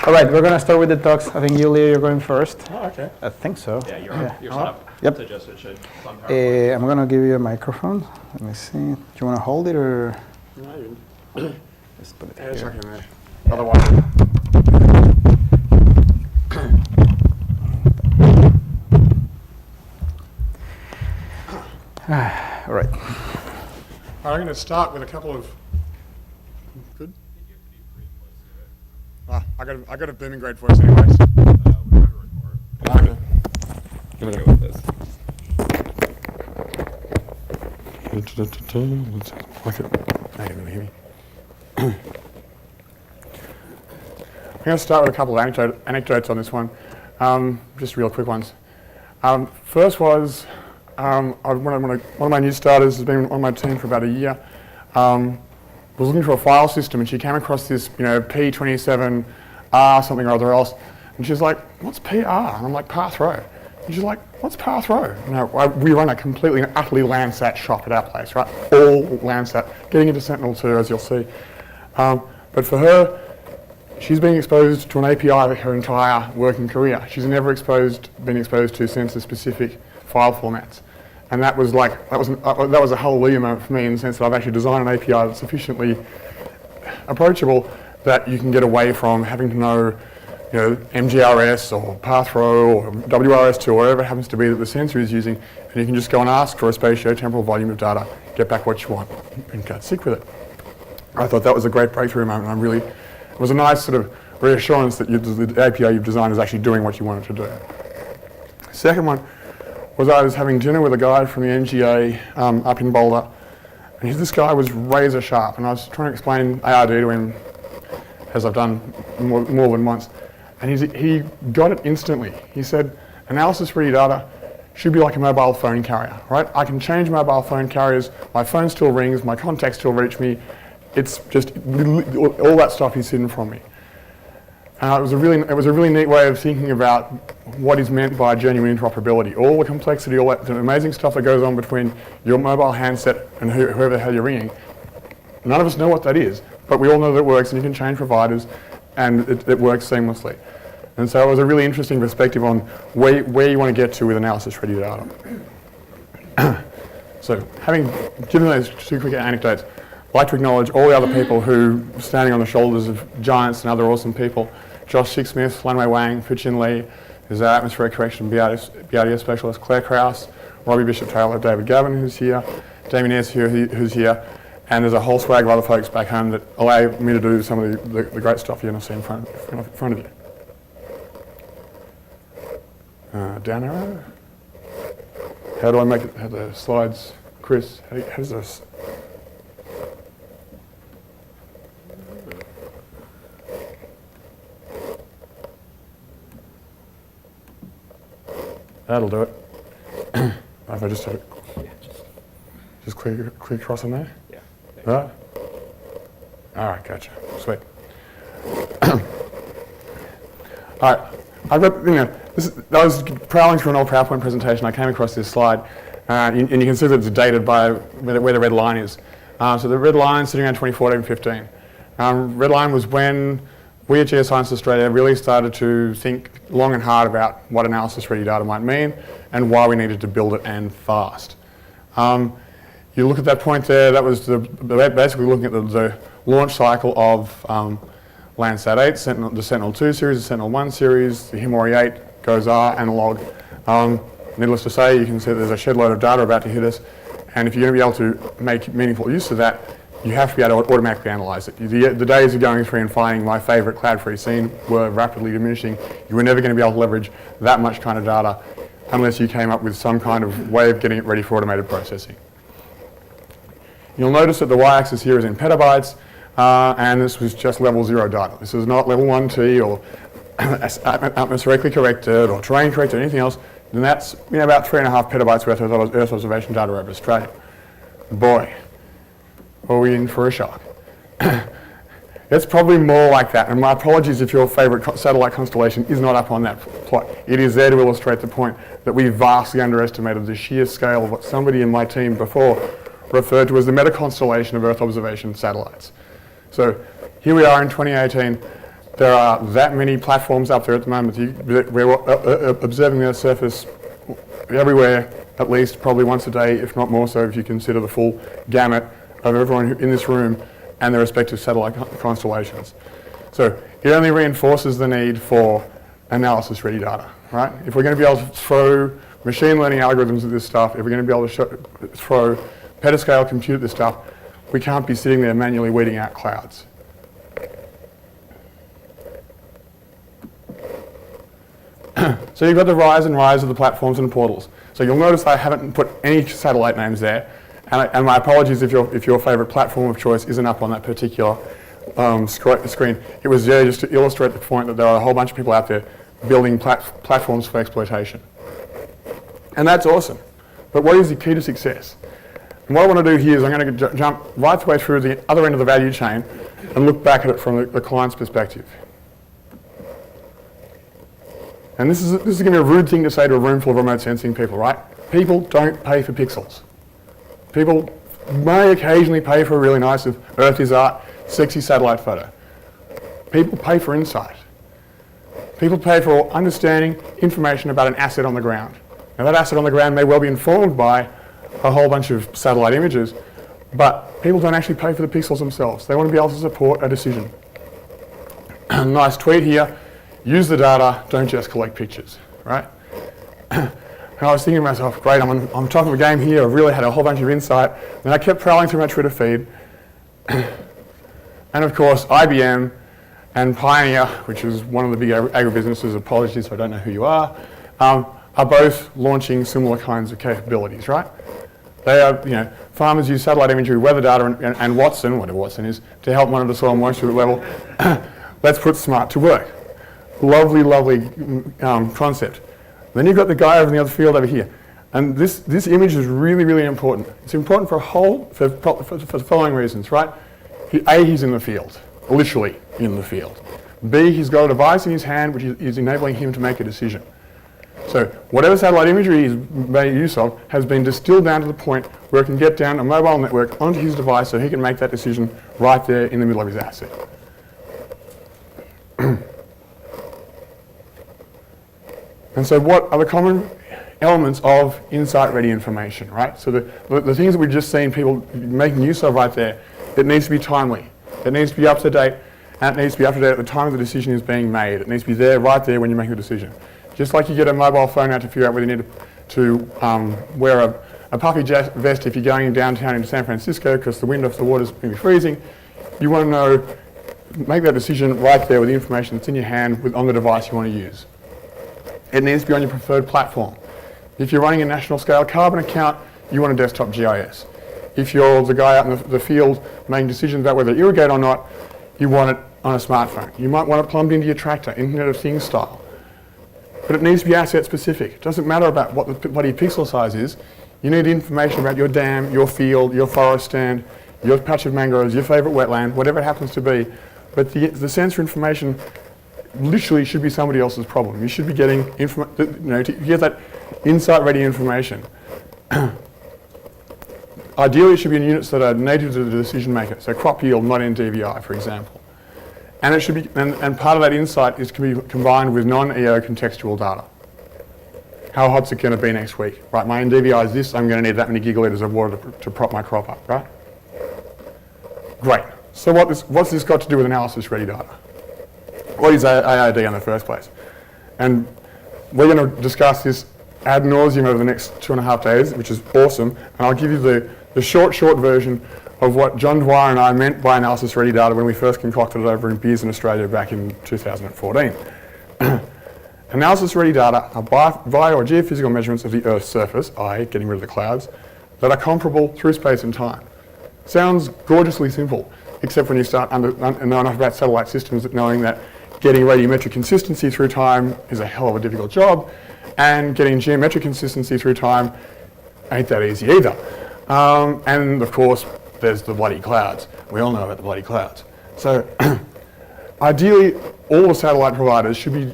All right, we're going to start with the talks. I think you're going first. Oh, okay. I think so. Yeah, you're set up. Yep. So just it should. I'm going to give you a microphone. Let me see. Do you want to hold it or? No, Just put it it's here. okay there. Otherwise. All right. I'm going to start with a couple of. Good. I got a booming great voice, anyways. Okay. Give it with this. I can really hear me. I'm going to start with a couple of anecdotes on this one, just real quick ones. First was one of my new starters has been on my team for about a year. Was looking for a file system, and she came across this, P27R something or other else, and she's like, "What's PR?" And I'm like, "Path row." And she's like, "What's path row?" We run a completely and utterly Landsat shop at our place, right? All Landsat, getting into Sentinel-2, as you'll see. But for her, she's been exposed to an API her entire working career. She's never been exposed to sensor-specific file formats. And that was a hallelujah moment for me, in the sense that I've actually designed an API that's sufficiently approachable that you can get away from having to know, MGRS or pathrow or WRS2 or whatever it happens to be that the sensor is using, and you can just go and ask for a spatiotemporal volume of data, get back what you want, and get sick with it. I thought that was a great breakthrough moment, and it was a nice sort of reassurance that the API you've designed is actually doing what you want it to do. Second one was I was having dinner with a guy from the NGA up in Boulder, and this guy was razor sharp, and I was trying to explain ARD to him, as I've done more than once, and he got it instantly. He said, analysis-ready data should be like a mobile phone carrier, right? I can change mobile phone carriers, my phone still rings, my contacts still reach me, it's just, all that stuff is hidden from me. It was a really neat way of thinking about what is meant by genuine interoperability. All the complexity, all that the amazing stuff that goes on between your mobile handset and whoever the hell you're ringing. None of us know what that is, but we all know that it works, and you can change providers, and it works seamlessly. And so it was a really interesting perspective on where you want to get to with analysis-ready data. So having given those two quick anecdotes, I'd like to acknowledge all the other people who are standing on the shoulders of giants and other awesome people. Josh Sixsmith, Lanwei Wang, Fuchin Lee, there's our atmospheric correction BRDS specialist, Claire Krause, Robbie Bishop-Taylor, David Gavin, who's here, Damien Ness, who's here, and there's a whole swag of other folks back home that allow me to do some of the great stuff you're going to see in front of you. Down arrow. How do I make it, the slides, Chris, how does this? That'll do it. If I just have it, just click across on there. Yeah. Right. All right, gotcha. Sweet. All right, I've got I was prowling through an old PowerPoint presentation. I came across this slide, and you can see that it's dated by where the red line is. So the red line sitting around 2014-15. Red line was when we at Geoscience Australia really started to think long and hard about what analysis-ready data might mean and why we needed to build it, and fast. You look at that point there, that was basically looking at the launch cycle of Landsat 8, the Sentinel-2 series, the Sentinel-1 series, the Himori 8, GOES-R, analog. Needless to say, you can see there's a shed load of data about to hit us, and if you're going to be able to make meaningful use of that, you have to be able to automatically analyse it. The days of going through and finding my favourite cloud-free scene were rapidly diminishing. You were never going to be able to leverage that much kind of data unless you came up with some kind of way of getting it ready for automated processing. You'll notice that the y-axis here is in petabytes, and this was just level 0 data. This is not level 1T or atmospherically corrected or terrain corrected or anything else. And that's about 3.5 petabytes worth of Earth observation data over Australia. Boy, are we in for a shock. It's probably more like that, and my apologies if your favourite satellite constellation is not up on that plot. It is there to illustrate the point that we vastly underestimated the sheer scale of what somebody in my team before referred to as the Meta Constellation of Earth observation satellites. So here we are in 2018, There are that many platforms up there at the moment. We're observing their surface everywhere, at least probably once a day, if not more so, if you consider the full gamut of everyone in this room and their respective satellite constellations. So it only reinforces the need for analysis-ready data, right? If we're going to be able to throw machine learning algorithms at this stuff, if we're going to be able to throw petascale compute at this stuff, we can't be sitting there manually weeding out clouds. So you've got the rise and rise of the platforms and portals. So you'll notice I haven't put any satellite names there, and my apologies if your favourite platform of choice isn't up on that particular screen. It was there just to illustrate the point that there are a whole bunch of people out there building platforms for exploitation. And that's awesome. But what is the key to success? And what I want to do here is I'm going to jump right the way through the other end of the value chain and look back at it from the client's perspective. And this is going to be a rude thing to say to a room full of remote sensing people, right? People don't pay for pixels. People may occasionally pay for a really nice, if Earth is art, sexy satellite photo. People pay for insight. People pay for understanding information about an asset on the ground. Now that asset on the ground may well be informed by a whole bunch of satellite images, but people don't actually pay for the pixels themselves. They want to be able to support a decision. Nice tweet here. Use the data, don't just collect pictures, right? And I was thinking to myself, great, I'm on top of a game here, I've really had a whole bunch of insight. And I kept prowling through my Twitter feed. And of course, IBM and Pioneer, which is one of the big agribusinesses, apologies if I don't know who you are both launching similar kinds of capabilities, right? They are, farmers use satellite imagery, weather data, and Watson, whatever Watson is, to help monitor soil moisture level. Let's put smart to work. Lovely, lovely concept. Then you've got the guy over in the other field over here. And this image is really, really important. It's important for the following reasons, right? A, he's in the field, literally in the field. B, he's got a device in his hand which is enabling him to make a decision. So whatever satellite imagery he's made use of has been distilled down to the point where it can get down a mobile network onto his device so he can make that decision right there in the middle of his asset. And so what are the common elements of insight-ready information, right? So the things that we've just seen people making use of right there, it needs to be timely, it needs to be up to date, and it needs to be up to date at the time the decision is being made. It needs to be there, right there when you're making the decision. Just like you get a mobile phone out to figure out whether you need to wear a puffy vest if you're going downtown into San Francisco because the wind off the water is going to be freezing, you want to know, make that decision right there with the information that's in your hand on the device you want to use. It needs to be on your preferred platform. If you're running a national scale carbon account, you want a desktop GIS. If you're the guy out in the field making decisions about whether to irrigate or not, you want it on a smartphone. You might want it plumbed into your tractor, Internet of Things style. But it needs to be asset specific. It doesn't matter about what the bloody pixel size is. You need information about your dam, your field, your forest stand, your patch of mangroves, your favourite wetland, whatever it happens to be. But the sensor information literally should be somebody else's problem. You should be getting to get that insight-ready information. Ideally, it should be in units that are native to the decision maker. So crop yield, not NDVI, for example. And it should be, and part of that insight can be combined with non-EO contextual data. How hot's it going to be next week? Right, my NDVI is this. I'm going to need that many gigalitres of water to prop my crop up. Right? Great. So what's this got to do with analysis-ready data? What is ARD in the first place? And we're going to discuss this ad nauseum over the next 2.5 days, which is awesome. And I'll give you the short version of what John Dwyer and I meant by analysis-ready data when we first concocted it over in Beers in Australia back in 2014. Analysis-ready data are bio or geophysical measurements of the Earth's surface, i.e. getting rid of the clouds, that are comparable through space and time. Sounds gorgeously simple, except when you start know enough about satellite systems that knowing that getting radiometric consistency through time is a hell of a difficult job, and getting geometric consistency through time ain't that easy either. And of course, there's the bloody clouds. We all know about the bloody clouds. So ideally, all the satellite providers should be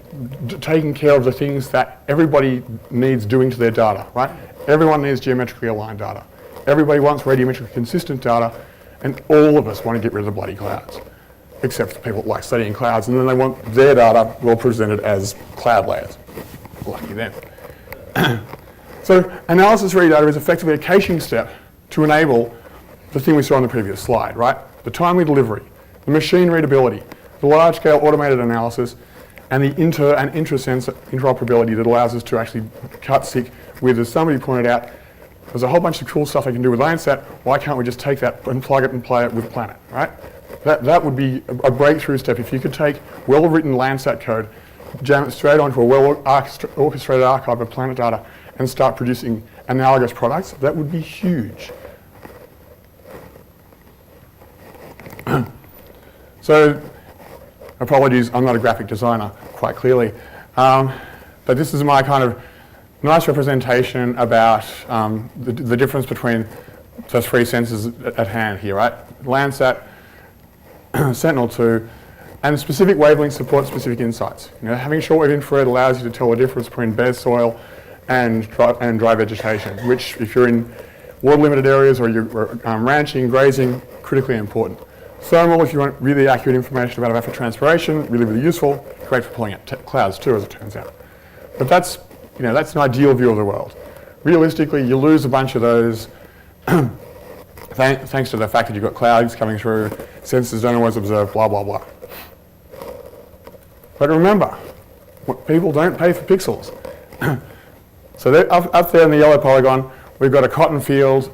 taking care of the things that everybody needs doing to their data, right? Everyone needs geometrically aligned data. Everybody wants radiometrically consistent data, and all of us want to get rid of the bloody clouds. except for people like studying clouds, and then they want their data well presented as cloud layers. Lucky them. So analysis read data is effectively a caching step to enable the thing we saw on the previous slide, right? The timely delivery, the machine readability, the large-scale automated analysis, and the inter and intra-sensor interoperability that allows us to actually cut sick with, as somebody pointed out, there's a whole bunch of cool stuff I can do with Landsat. Why can't we just take that and plug it and play it with Planet, right? That would be a breakthrough step. If you could take well-written Landsat code, jam it straight onto a well-orchestrated archive of Planet data and start producing analogous products, that would be huge. So, apologies, I'm not a graphic designer, quite clearly. But this is my kind of nice representation about the difference between the three sensors at hand here, right? Landsat, Sentinel-2, and specific wavelengths support specific insights. You know, having shortwave infrared allows you to tell the difference between bare soil and dry vegetation, which, if you're in water-limited areas or you're ranching, grazing, critically important. Thermal, if you want really accurate information about evapotranspiration, really, really useful. Great for pulling out clouds too, as it turns out. But that's an ideal view of the world. Realistically, you lose a bunch of those thanks to the fact that you've got clouds coming through, sensors don't always observe, blah, blah, blah. But remember, people don't pay for pixels. So up there in the yellow polygon, we've got a cotton field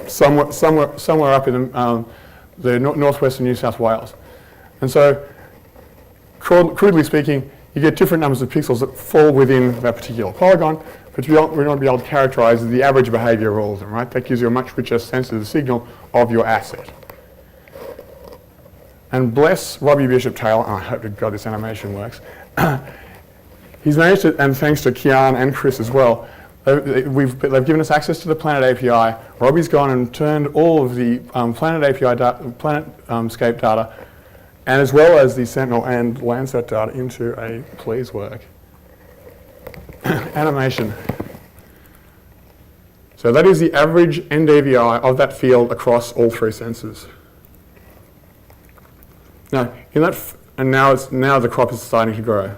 somewhere up in the northwestern New South Wales. And so, crudely speaking, you get different numbers of pixels that fall within that particular polygon, but we're not going to be able to characterize the average behavior of all of them, right? That gives you a much richer sense of the signal of your asset. And bless Robbie Bishop-Taylor, I hope to God this animation works. He's managed to, and thanks to Kian and Chris as well, they've given us access to the Planet API. Robbie's gone and turned all of the Planet API Planetscape data, and as well as the Sentinel and Landsat data, into a please work animation. So that is the average NDVI of that field across all three sensors. Now, now the crop is starting to grow.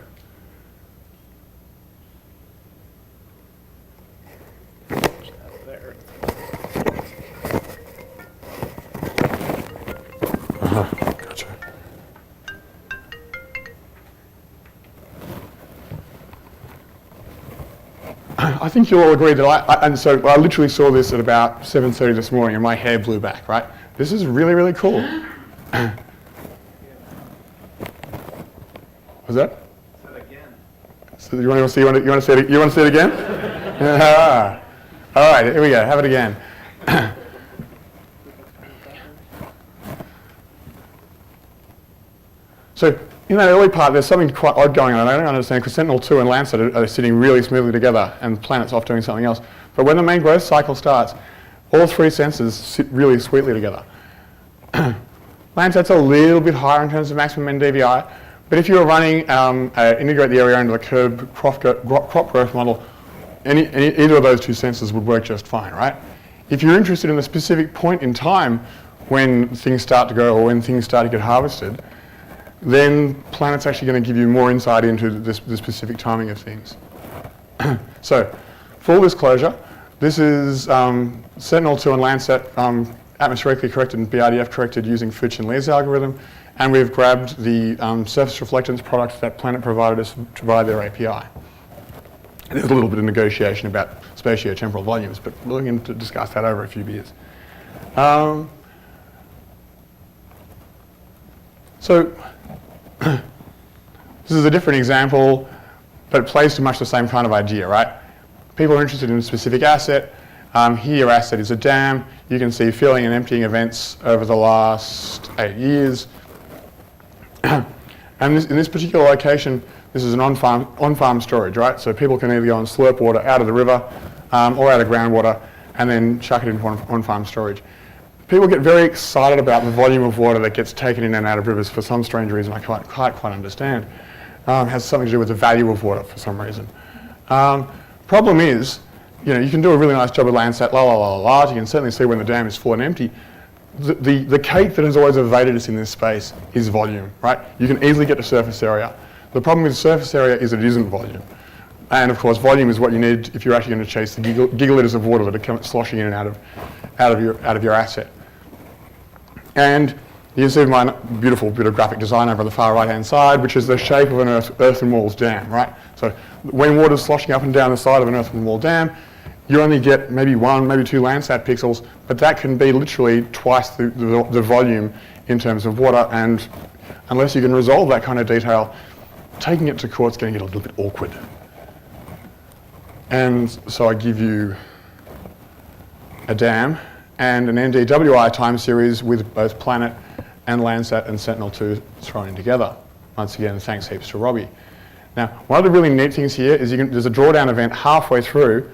Gotcha. I think you'll all agree that and so I literally saw this at about 7:30 this morning and my hair blew back, right? This is really, really cool. Was that? Say it again. So you want to say it again? All right, here we go. Have it again. So in that early part, there's something quite odd going on. I don't understand because Sentinel-2 and Landsat are sitting really smoothly together, and the Planet's off doing something else. But when the main growth cycle starts, all three sensors sit really sweetly together. Landsat's a little bit higher in terms of maximum NDVI. But if you're running integrate the area under the curve crop growth model, either of those two sensors would work just fine, right? If you're interested in the specific point in time when things start to grow or when things start to get harvested, then Planet's actually going to give you more insight into the specific timing of things. So, full disclosure, this is Sentinel-2 and Landsat atmospherically corrected and BRDF corrected using Fuchs and Lee's algorithm. And we've grabbed the surface reflectance product that Planet provided us to provide their API. And there's a little bit of negotiation about spatiotemporal volumes, but we're going to discuss that over a few beers. So this is a different example, but it plays to much the same kind of idea, right? People are interested in a specific asset. Here your asset is a dam. You can see filling and emptying events over the last 8 years. And in this particular location, this is an on-farm storage, right? So people can either go and slurp water out of the river or out of groundwater and then chuck it into on-farm storage. People get very excited about the volume of water that gets taken in and out of rivers for some strange reason I can't quite understand. Has something to do with the value of water for some reason. Problem is, you can do a really nice job with Landsat, you can certainly see when the dam is full and empty, the cake that has always evaded us in this space is volume, right? You can easily get to surface area. The problem with surface area is that it isn't volume. And of course, volume is what you need if you're actually going to chase the gigaliters of water that are sloshing in and out of your asset. And you can see my beautiful bit of graphic design over on the far right-hand side, which is the shape of an earthen walls dam, right? So when water's sloshing up and down the side of an earthen wall dam, you only get maybe 1, maybe 2 Landsat pixels, but that can be literally twice the volume in terms of water, and unless you can resolve that kind of detail, taking it to court's going to get a little bit awkward. And so I give you a dam and an NDVI time series with both Planet and Landsat and Sentinel-2 thrown in together. Once again, thanks heaps to Robbie. Now, one of the really neat things here is there's a drawdown event halfway through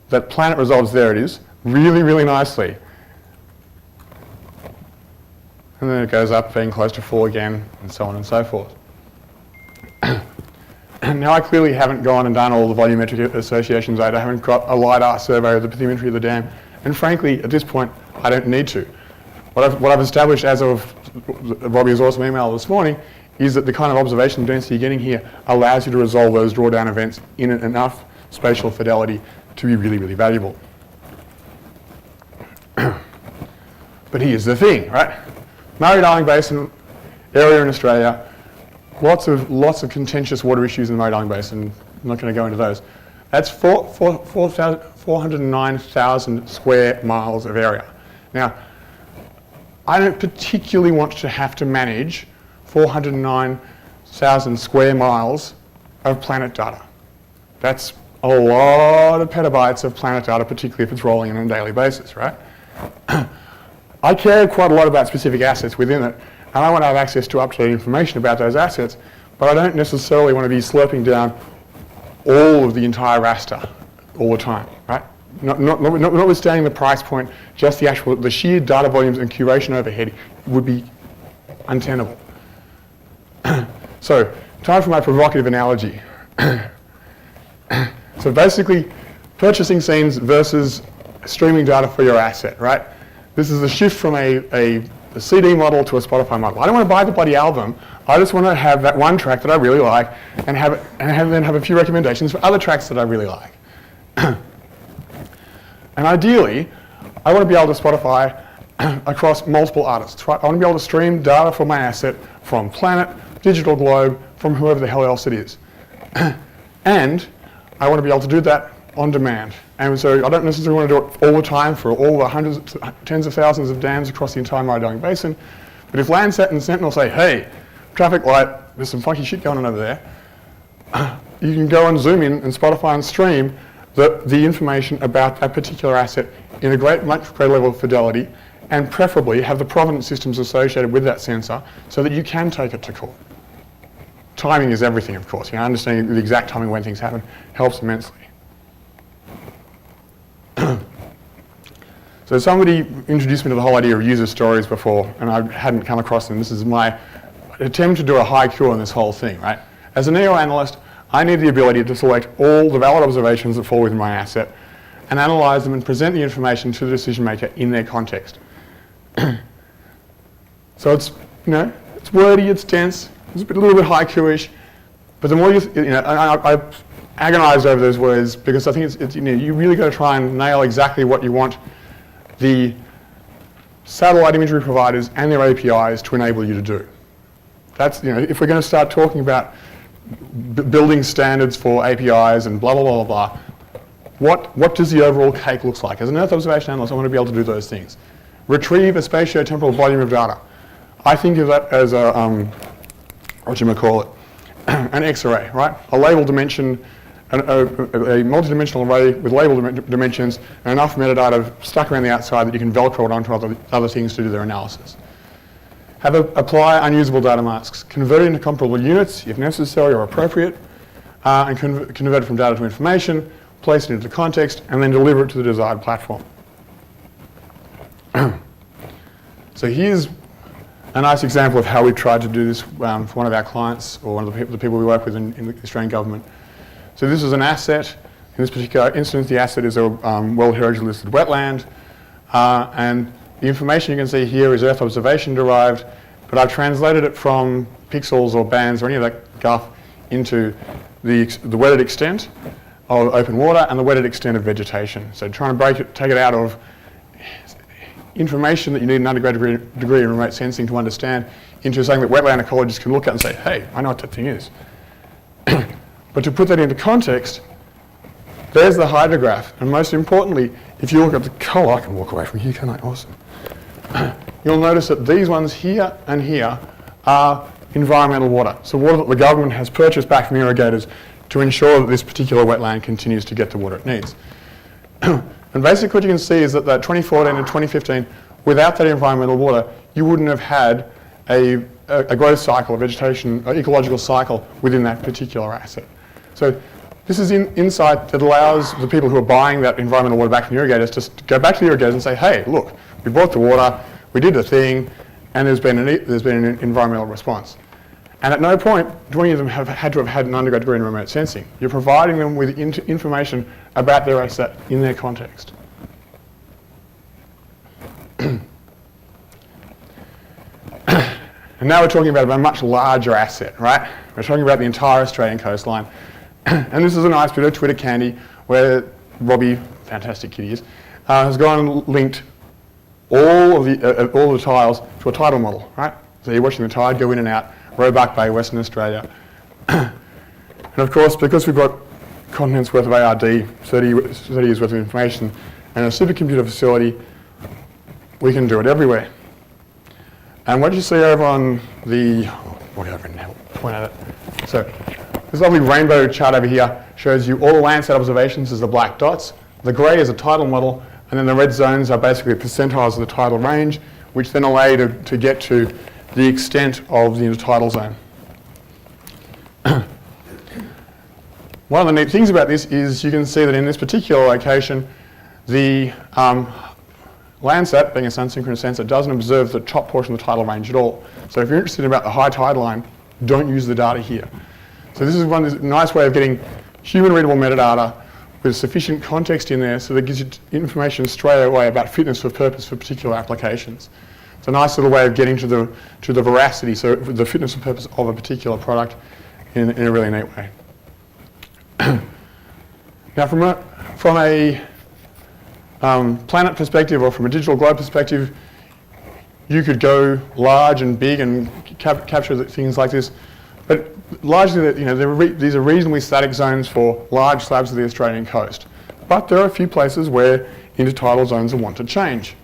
that Planet resolves, there it is, really, really nicely. And then it goes up, being close to 4 again, and so on and so forth. Now, I clearly haven't gone and done all the volumetric associations. I haven't got a LiDAR survey of the bathymetry of the dam. And frankly, at this point, I don't need to. What I've established as of Robbie's awesome email this morning is that the kind of observation density you're getting here allows you to resolve those drawdown events in enough spatial fidelity to be really, really valuable. But here's the thing, right? Murray-Darling Basin area in Australia, lots of contentious water issues in the Murray-Darling Basin. I'm not going to go into those. That's 409,000 square miles of area. Now, I don't particularly want to have to manage 409,000 square miles of Planet data. That's a lot of petabytes of Planet data, particularly if it's rolling in on a daily basis, right? I care quite a lot about specific assets within it, and I want to have access to up-to-date information about those assets, but I don't necessarily want to be slurping down all of the entire raster all the time, right? Notwithstanding the price point, just the sheer data volumes and curation overhead would be untenable. So, time for my provocative analogy. So basically, purchasing scenes versus streaming data for your asset, right? This is a shift from a CD model to a Spotify model. I don't want to buy the bloody album. I just want to have that one track that I really like and then have a few recommendations for other tracks that I really like. And ideally, I want to be able to Spotify across multiple artists, right? I want to be able to stream data for my asset from Planet, Digital Globe, from whoever the hell else it is. And I want to be able to do that on demand. And so I don't necessarily want to do it all the time for all the hundreds, tens of thousands of dams across the entire Murray-Darling Basin. But if Landsat and Sentinel say, hey, traffic light, there's some funky shit going on over there, you can go and zoom in and Spotify and stream the information about that particular asset in a much greater level of fidelity, and preferably have the provenance systems associated with that sensor so that you can take it to court. Timing is everything, of course. Understanding the exact timing when things happen helps immensely. So somebody introduced me to the whole idea of user stories before, and I hadn't come across them. This is my attempt to do a haiku on this whole thing, right? As a NEO analyst, I need the ability to select all the valid observations that fall within my asset and analyze them and present the information to the decision maker in their context. So it's, it's wordy, it's dense, it's a little bit haiku-ish, but the more I agonized over those words because I think it's you really got to try and nail exactly what you want the satellite imagery providers and their APIs to enable you to do. That's, if we're going to start talking about building standards for APIs and blah, blah, blah, blah, what does the overall cake look like? As an Earth observation analyst, I want to be able to do those things. Retrieve a spatiotemporal volume of data. I think of that as a, an X-array, right? A label dimension, a multi-dimensional array with label dimensions and enough metadata stuck around the outside that you can velcro it onto other things to do their analysis. Apply unusable data masks. Convert it into comparable units if necessary or appropriate, and convert it from data to information, place it into context, and then deliver it to the desired platform. So here's a nice example of how we tried to do this for one of our clients or one of the people we work with in the Australian government. So this is an asset. In this particular instance, the asset is a World Heritage listed wetland, and The information you can see here is Earth observation derived, but I've translated it from pixels or bands or any of that guff into the wetted extent of open water and the wetted extent of vegetation. So trying to take it out of information that you need an undergraduate degree in remote sensing to understand into something that wetland ecologists can look at and say, hey, I know what that thing is. But to put that into context, there's the hydrograph. And most importantly, if you look at the colour, I can walk away from here, can I? Awesome. You'll notice that these ones here and here are environmental water. So water that the government has purchased back from irrigators to ensure that this particular wetland continues to get the water it needs. And basically what you can see is that 2014 and 2015, without that environmental water, you wouldn't have had a growth cycle, a vegetation, ecological cycle within that particular asset. So this is insight that allows the people who are buying that environmental water back from the irrigators to go back to the irrigators and say, hey, look, we bought the water, we did the thing, and there's been an environmental response. And at no point do any of them have had to have had an undergrad degree in remote sensing. You're providing them with information about their asset in their context. And now we're talking about a much larger asset, right? We're talking about the entire Australian coastline. And this is a nice bit of Twitter candy where Robbie, fantastic kitty is, has gone and linked all the tiles to a tidal model, right? So you're watching the tide go in and out, Roebuck Bay, Western Australia. And of course, because we've got continents worth of ARD, 30 years worth of information, and a supercomputer facility, we can do it everywhere. And what you see over on the, whatever, point at it. So this lovely rainbow chart over here shows you all the Landsat observations as the black dots. The grey is a tidal model, and then the red zones are basically percentiles of the tidal range, which then allow you to get to the extent of the intertidal zone. One of the neat things about this is you can see that in this particular location, the Landsat, being a sun-synchronous sensor, doesn't observe the top portion of the tidal range at all. So if you're interested about the high tide line, don't use the data here. So this is one nice way of getting human-readable metadata with sufficient context in there so that it gives you information straight away about fitness for purpose for particular applications. It's a nice little way of getting to the veracity, so the fitness for purpose of a particular product in a really neat way. Now from a planet perspective or from a digital globe perspective, you could go large and big and capture things like this, but largely these are reasonably static zones for large slabs of the Australian coast. But there are a few places where intertidal zones want to change.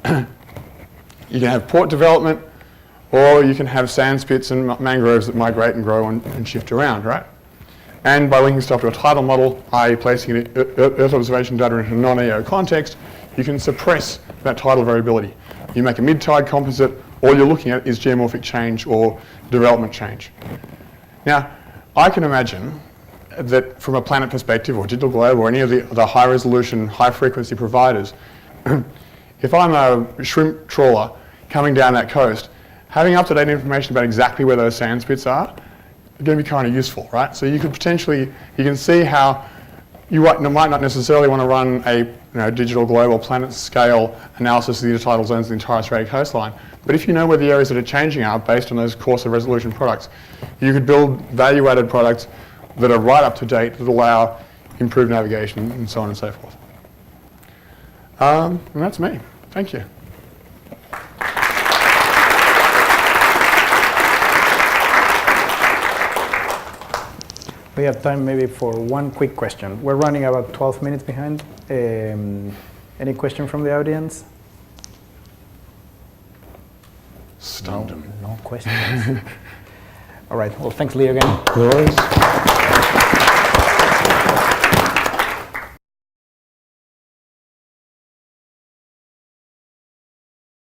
You can have port development, or you can have sand spits and mangroves that migrate and grow and shift around, right? And by linking stuff to a tidal model, i.e. placing Earth observation data into a non-EO context, you can suppress that tidal variability. You make a mid-tide composite, all you're looking at is geomorphic change or development change. Now, I can imagine that from a planet perspective or digital globe or any of the high-resolution, high-frequency providers, if I'm a shrimp trawler coming down that coast, having up-to-date information about exactly where those sand spits are going to be kind of useful, right? So you could potentially, you can see how you might not necessarily want to run a digital global planet scale analysis of the intertidal zones of the entire Australian coastline. But if you know where the areas that are changing are based on those coarser resolution products, you could build value-added products that are right up to date that allow improved navigation and so on and so forth. And that's me. Thank you. We have time maybe for one quick question. We're running about 12 minutes behind. Any question from the audience? Stunned them. No questions. All right. Well, thanks, Lee, again. No worries.